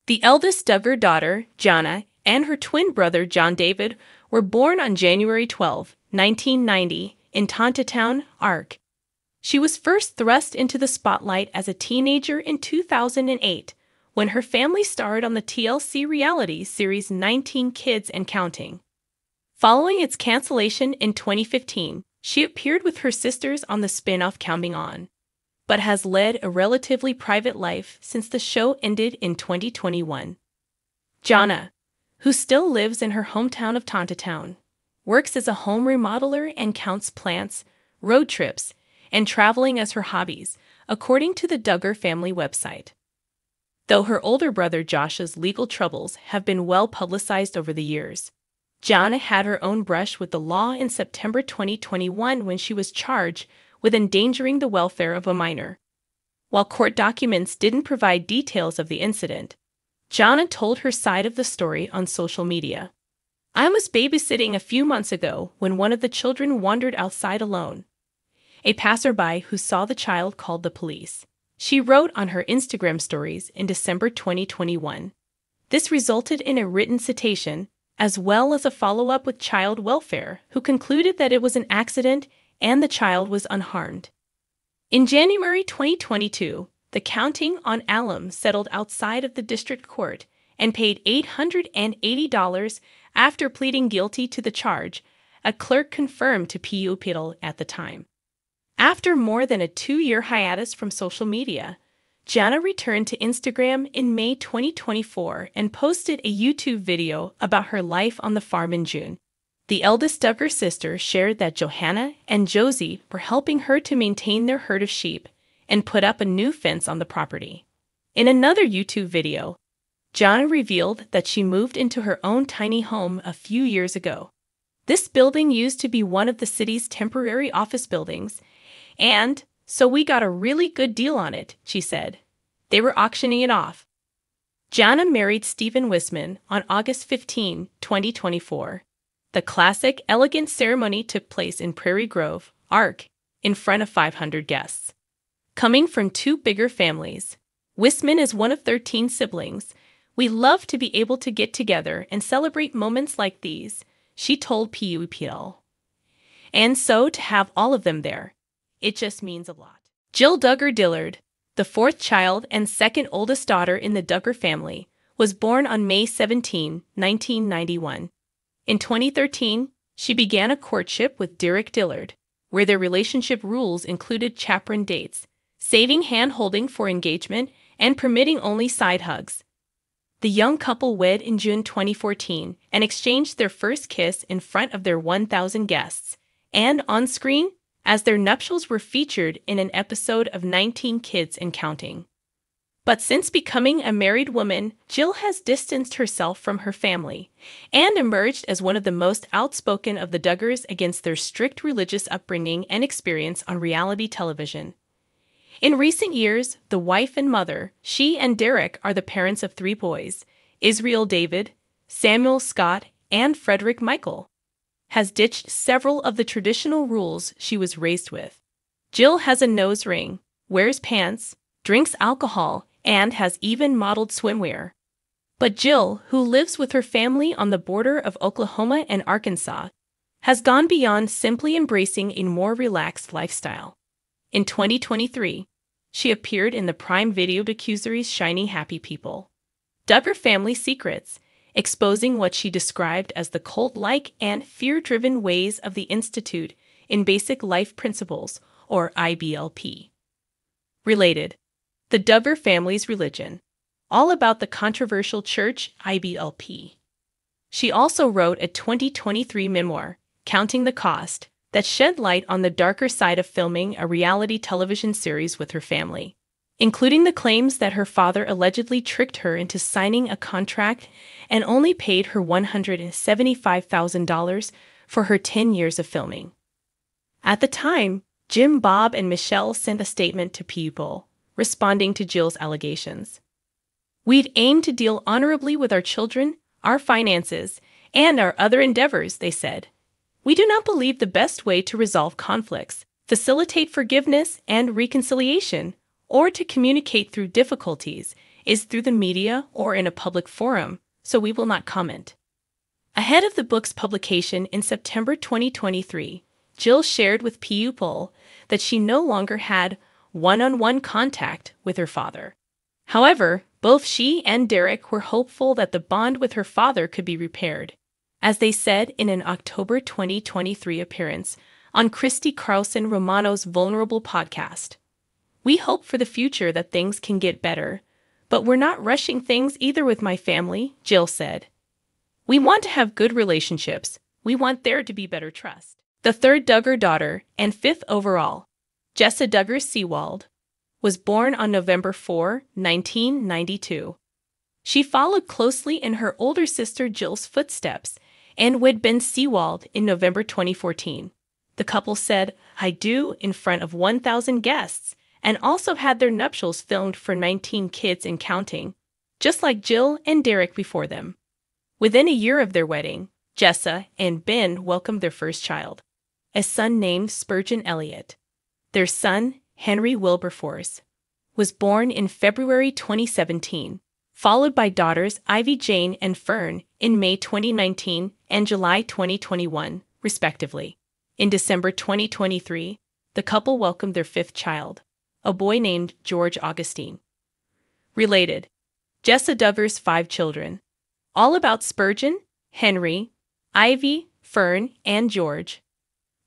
The eldest Duggar daughter, Jana, and her twin brother, John David, were born on January 12, 1990, in Tontitown, Ark. She was first thrust into the spotlight as a teenager in 2008, when her family starred on the TLC reality series 19 Kids and Counting. Following its cancellation in 2015, she appeared with her sisters on the spin-off Counting On, but has led a relatively private life since the show ended in 2021. Jana, who still lives in her hometown of Tontitown, works as a home remodeler and counts plants, road trips, and traveling as her hobbies, according to the Duggar family website. Though her older brother Josh's legal troubles have been well publicized over the years, Jana had her own brush with the law in September 2021 when she was charged with endangering the welfare of a minor. While court documents didn't provide details of the incident, Jana told her side of the story on social media. "I was babysitting a few months ago when one of the children wandered outside alone. A passerby who saw the child called the police," she wrote on her Instagram stories in December 2021. This resulted in a written citation, as well as a follow-up with child welfare, who concluded that it was an accident and the child was unharmed. In January 2022, the Counting On alum settled outside of the district court and paid $880 after pleading guilty to the charge, a clerk confirmed to PUPL at the time. After more than a 2-year hiatus from social media, Jana returned to Instagram in May 2024 and posted a YouTube video about her life on the farm in June. The eldest Duggar sister shared that Johanna and Josie were helping her to maintain their herd of sheep and put up a new fence on the property. In another YouTube video, Jana revealed that she moved into her own tiny home a few years ago. "This building used to be one of the city's temporary office buildings, and so we got a really good deal on it," she said. "They were auctioning it off." Jana married Stephen Wisman on August 15, 2024. The classic, elegant ceremony took place in Prairie Grove, Ark, in front of 500 guests. Coming from two bigger families, Wisman is one of 13 siblings. "We love to be able to get together and celebrate moments like these," she told PUPL. "And so to have all of them there, it just means a lot." Jill Duggar Dillard, the fourth child and second oldest daughter in the Duggar family, was born on May 17, 1991. In 2013, she began a courtship with Derek Dillard, where their relationship rules included chaperone dates, saving hand-holding for engagement, and permitting only side hugs. The young couple wed in June 2014 and exchanged their first kiss in front of their 1,000 guests, and on screen, as their nuptials were featured in an episode of 19 Kids and Counting. But since becoming a married woman, Jill has distanced herself from her family and emerged as one of the most outspoken of the Duggars against their strict religious upbringing and experience on reality television. In recent years, the wife and mother, she and Derek are the parents of 3 boys, Israel David, Samuel Scott, and Frederick Michael, has ditched several of the traditional rules she was raised with. Jill has a nose ring, wears pants, drinks alcohol, and has even modeled swimwear. But Jill, who lives with her family on the border of Oklahoma and Arkansas, has gone beyond simply embracing a more relaxed lifestyle. In 2023, she appeared in the Prime Video docuseries Shiny Happy People, Duggar Family Secrets, exposing what she described as the cult-like and fear-driven ways of the Institute in Basic Life Principles, or IBLP. Related, the Duggar family's religion, all about the controversial church IBLP. She also wrote a 2023 memoir, Counting the Cost, that shed light on the darker side of filming a reality television series with her family, including the claims that her father allegedly tricked her into signing a contract and only paid her $175,000 for her 10 years of filming. At the time, Jim Bob and Michelle sent a statement to People, responding to Jill's allegations. "We'd aim to deal honorably with our children, our finances, and our other endeavors," they said. "We do not believe the best way to resolve conflicts, facilitate forgiveness and reconciliation, or to communicate through difficulties is through the media or in a public forum, so we will not comment. Ahead of the book's publication in September 2023, Jill shared with People that she no longer had one-on-one contact with her father. However, both she and Derek were hopeful that the bond with her father could be repaired, as they said in an October 2023 appearance on Christy Carlson Romano's Vulnerable podcast. "We hope for the future that things can get better, but we're not rushing things either with my family," Jill said. "We want to have good relationships. We want there to be better trust." The third Duggar daughter and fifth overall, Jessa Duggar Seewald, was born on November 4, 1992. She followed closely in her older sister Jill's footsteps and wed Ben Seewald in November 2014. The couple said "I do" in front of 1,000 guests and also had their nuptials filmed for 19 kids and counting, just like Jill and Derek before them. Within a year of their wedding, Jessa and Ben welcomed their first child, a son named Spurgeon Elliott. Their son, Henry Wilberforce, was born in February 2017, followed by daughters Ivy Jane and Fern in May 2019 and July 2021, respectively. In December 2023, the couple welcomed their fifth child, a boy named George Augustine. Related, Jessa Duggar's 5 children, all about Spurgeon, Henry, Ivy, Fern, and George.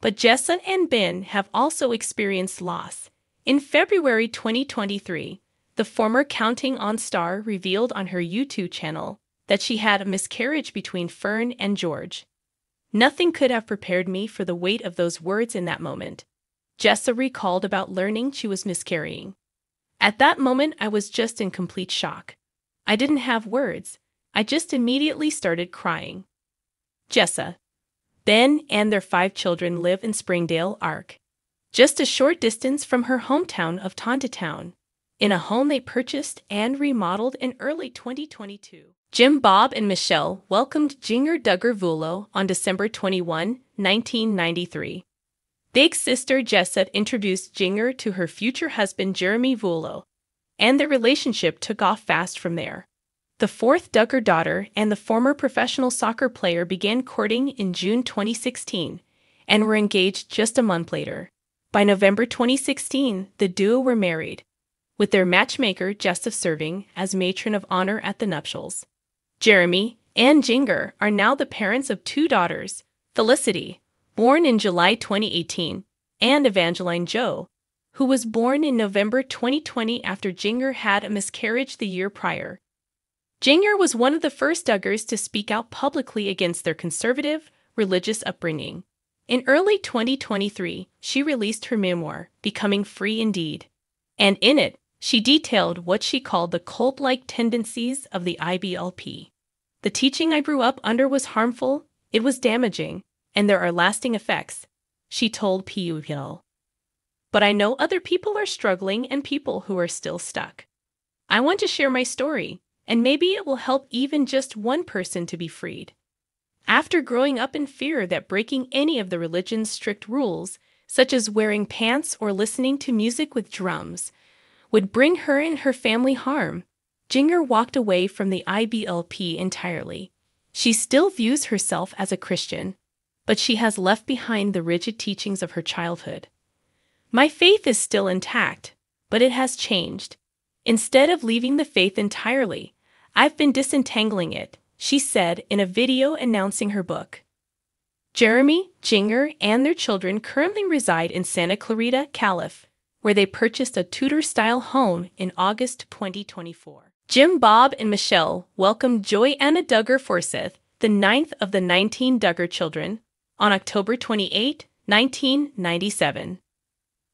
But Jessa and Ben have also experienced loss. In February 2023, the former Counting On star revealed on her YouTube channel that she had a miscarriage between Fern and George. "Nothing could have prepared me for the weight of those words in that moment," Jessa recalled about learning she was miscarrying. "At that moment, I was just in complete shock. I didn't have words. I just immediately started crying." Jessa, Ben, and their 5 children live in Springdale, Ark, just a short distance from her hometown of Tontitown, in a home they purchased and remodeled in early 2022. Jim Bob and Michelle welcomed Jinger Duggar Vuolo on December 21, 1993. Big sister Jessa introduced Jinger to her future husband Jeremy Vuolo, and their relationship took off fast from there. The fourth Duggar daughter and the former professional soccer player began courting in June 2016 and were engaged just a month later. By November 2016, the duo were married, with their matchmaker Jessa serving as matron of honor at the nuptials. Jeremy and Jinger are now the parents of 2 daughters, Felicity, born in July 2018, and Evangeline Jo, who was born in November 2020 after Jinger had a miscarriage the year prior. Jinger was one of the first Duggars to speak out publicly against their conservative, religious upbringing. In early 2023, she released her memoir, Becoming Free Indeed, and in it, she detailed what she called the cult-like tendencies of the IBLP. "The teaching I grew up under was harmful, it was damaging, and there are lasting effects," she told People. "But I know other people are struggling and people who are still stuck. I want to share my story, and maybe it will help even just one person to be freed." After growing up in fear that breaking any of the religion's strict rules, such as wearing pants or listening to music with drums, would bring her and her family harm, Jinger walked away from the IBLP entirely. She still views herself as a Christian, but she has left behind the rigid teachings of her childhood. "My faith is still intact, but it has changed. Instead of leaving the faith entirely, I've been disentangling it," she said in a video announcing her book. Jeremy, Jinger, and their children currently reside in Santa Clarita, Calif., where they purchased a Tudor-style home in August 2024. Jim Bob and Michelle welcomed Joy-Anna Duggar Forsyth, the 9th of the 19 Duggar children, on October 28, 1997.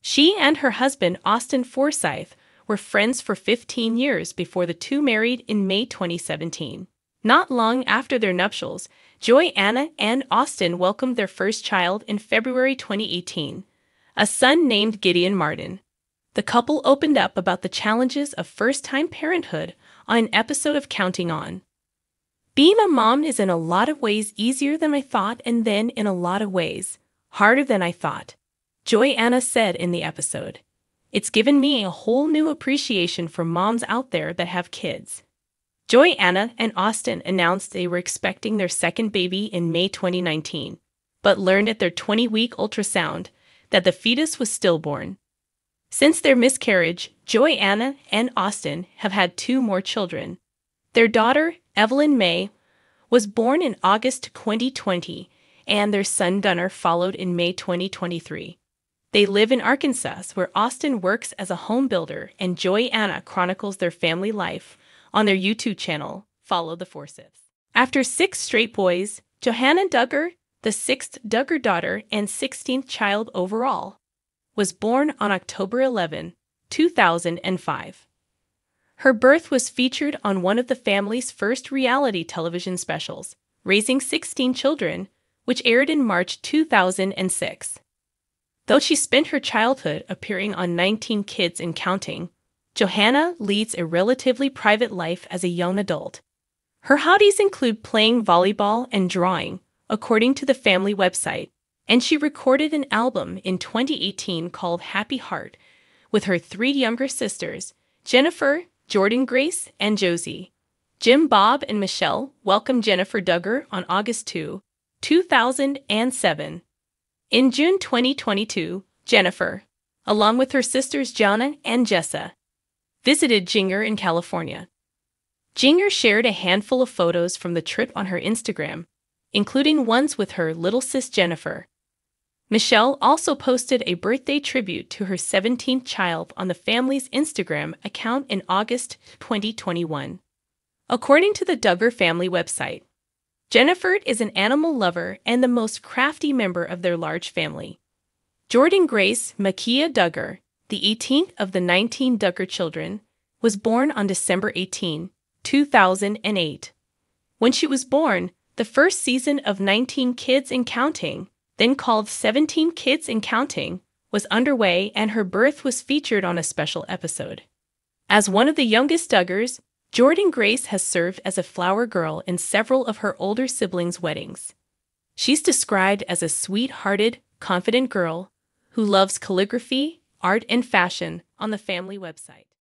She and her husband, Austin Forsyth, were friends for 15 years before the two married in May 2017. Not long after their nuptials, Joy-Anna and Austin welcomed their first child in February 2018, a son named Gideon Martin. The couple opened up about the challenges of first-time parenthood on an episode of Counting On. "Being a mom is in a lot of ways easier than I thought, and then in a lot of ways harder than I thought," Joy-Anna said in the episode. It's given me a whole new appreciation for moms out there that have kids. Joy-Anna and Austin announced they were expecting their second baby in May 2019, but learned at their 20-week ultrasound that the fetus was stillborn. Since their miscarriage, Joy-Anna and Austin have had 2 more children. Their daughter, Evelyn May, was born in August 2020, and their son Gunnar followed in May 2023. They live in Arkansas, where Austin works as a home builder and Joy-Anna chronicles their family life on their YouTube channel, Follow the Forsyths. After 6 straight boys, Johanna Duggar, the 6th Duggar daughter and 16th child overall, was born on October 11, 2005. Her birth was featured on one of the family's first reality television specials, Raising 16 Children, which aired in March 2006. Though she spent her childhood appearing on 19 Kids and Counting, Johanna leads a relatively private life as a young adult. Her hobbies include playing volleyball and drawing, according to the family website, and she recorded an album in 2018 called Happy Heart with her 3 younger sisters, Jennifer, Jordan Grace, and Josie. Jim Bob and Michelle welcomed Jennifer Duggar on August 2, 2007. In June 2022, Jennifer, along with her sisters Jana and Jessa, visited Jinger in California. Jinger shared a handful of photos from the trip on her Instagram, including ones with her little sis Jennifer. Michelle also posted a birthday tribute to her 17th child on the family's Instagram account in August 2021. According to the Duggar family website, Jennifer is an animal lover and the most crafty member of their large family. Jordan Grace Makia Duggar, the 18th of the 19 Duggar children, was born on December 18, 2008. When she was born, the first season of 19 Kids and Counting, then called 17 Kids and Counting, was underway and her birth was featured on a special episode. As one of the youngest Duggars, Jordan Grace has served as a flower girl in several of her older siblings' weddings. She's described as a sweet-hearted, confident girl who loves calligraphy, art, and fashion on the family website.